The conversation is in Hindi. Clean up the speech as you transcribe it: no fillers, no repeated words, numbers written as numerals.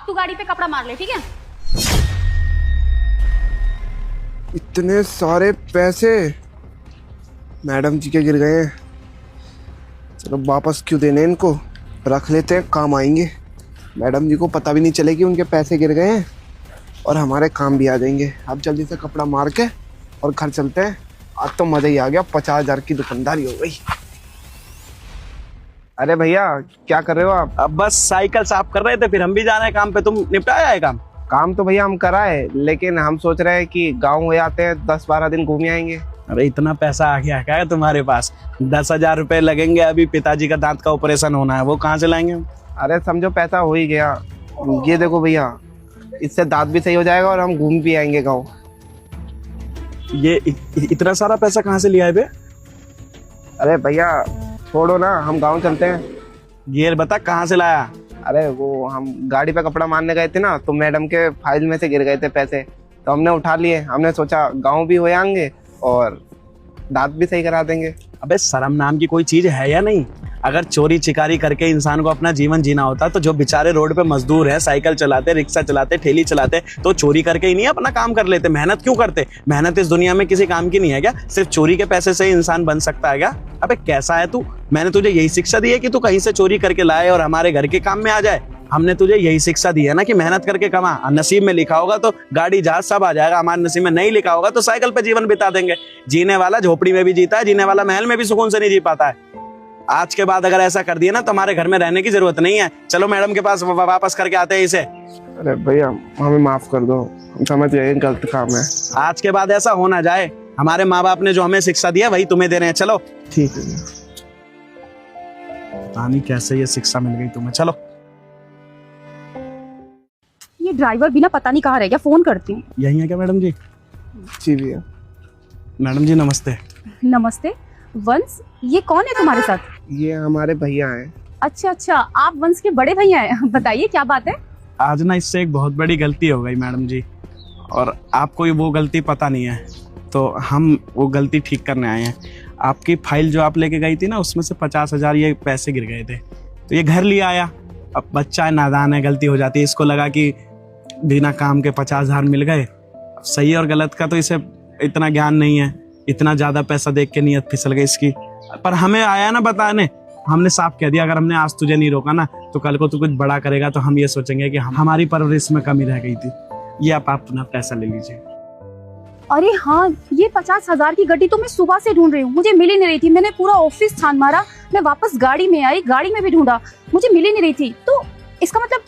अब तू गाड़ी पे कपड़ा मार ले, ठीक है? इतने सारे पैसे मैडम जी के गिर गए हैं। चलो वापस क्यों देने इनको, रख लेते हैं, काम आएंगे। मैडम जी को पता भी नहीं चलेगी उनके पैसे गिर गए हैं और हमारे काम भी आ जाएंगे। अब जल्दी से कपड़ा मार के और घर चलते हैं। आज तो मजा ही आ गया, 50,000 की दुकानदारी हो गई। अरे भैया क्या कर रहे हो आप? अब बस साइकिल साफ कर रहे थे, फिर हम भी जा रहे हैं काम पे। तुम निपटाया है काम? काम तो भैया हम कराए, लेकिन हम सोच रहे हैं कि गाँव हो आते हैं, 10-12 दिन घूम आएंगे। अरे इतना पैसा आ गया क्या है तुम्हारे पास? 10,000 रुपए लगेंगे, अभी पिताजी का दांत का ऑपरेशन होना है, वो कहाँ से लाएंगे हम? अरे समझो पैसा हो ही गया। ये देखो भैया, इससे दांत भी सही हो जाएगा और हम घूम भी आएंगे गाँव। ये इतना सारा पैसा कहाँ से लिया है बे? अरे भैया छोड़ो ना, हम गाँव चलते हैं। ये बता कहाँ से लाया? अरे वो हम गाड़ी पे कपड़ा मारने गए थे ना, तो मैडम के फाइल में से गिर गए थे पैसे, तो हमने उठा लिए। हमने सोचा गाँव भी हो आएंगे और दांत भी सही करा देंगे। अबे शर्म नाम की कोई चीज है या नहीं? अगर चोरी चिकारी करके इंसान को अपना जीवन जीना होता तो जो बेचारे रोड पे मजदूर हैं, साइकिल चलाते, रिक्शा चलाते, ठेली चलाते, तो चोरी करके ही नहीं अपना काम कर लेते? मेहनत क्यों करते? मेहनत इस दुनिया में किसी काम की नहीं है क्या? सिर्फ चोरी के पैसे से ही इंसान बन सकता है क्या? अबे कैसा है तू? मैंने तुझे यही शिक्षा दी है कि तू कहीं से चोरी करके लाए और हमारे घर के काम में आ जाए? हमने तुझे यही शिक्षा दी है ना कि मेहनत करके कमा। नसीब में लिखा होगा तो गाड़ी जहाज सब आ जाएगा, हमारे नसीब में नहीं लिखा होगा तो साइकिल पे जीवन बिता देंगे। जीने वाला झोपड़ी में भी जीता है, जीने वाला महल में भी सुकून से नहीं जी पाता है। आज के बाद अगर ऐसा कर दिया ना तो हमारे घर में रहने की जरूरत नहीं है। चलो मैडम के पास वापस करके आते हैं इसे। अरे भैया हमें माफ कर दो, हम समझ गए गलत काम है। आज के बाद ऐसा हो ना जाए। हमारे माँ बाप ने जो हमें शिक्षा दिया वही तुम्हें दे रहे हैं। चलो ठीक है। पता नहीं कैसे ये शिक्षा मिल गई तुम्हें। चलो। ये ड्राइवर भी ना पता नहीं कहाँ रह गया, फोन करती हूँ। यही है क्या मैडम जी? जी भैया। मैडम जी नमस्ते। नमस्ते। वंश, ये कौन है तुम्हारे साथ? ये हमारे भैया हैं। अच्छा अच्छा, आप वंश के बड़े भैया हैं। बताइए क्या बात है? आज ना इससे एक बहुत बड़ी गलती हो गई मैडम जी, और आपको वो गलती पता नहीं है, तो हम वो गलती ठीक करने आए हैं। आपकी फाइल जो आप लेके गई थी ना, उसमें से 50,000 ये पैसे गिर गए थे, तो ये घर ले आया। अब बच्चा है, नादान है, गलती हो जाती है। इसको लगा कि बिना काम के 50,000 मिल गए। सही और गलत का तो इसे इतना ज्ञान नहीं है। इतना ज्यादा पैसा देख के नीयत फिसल गई इसकी। पर हमें आया ना बताने, हमने साफ कह दिया अगर हमने आज तुझे नहीं रोका ना तो कल को तू कुछ बड़ा करेगा तो हम ये सोचेंगे कि हमारी परवरिश में कमी रह गई थी। ये आप अपना पैसा ले लीजिए। अरे हाँ, ये 50,000 की गड्डी तो मैं सुबह से ढूंढ रही हूँ, मुझे मिल ही नहीं रही थी। मैंने पूरा ऑफिस छान मारा, मैं वापस गाड़ी में आई, गाड़ी में भी ढूंढा, मुझे मिल ही नहीं रही थी। तो इसका मतलब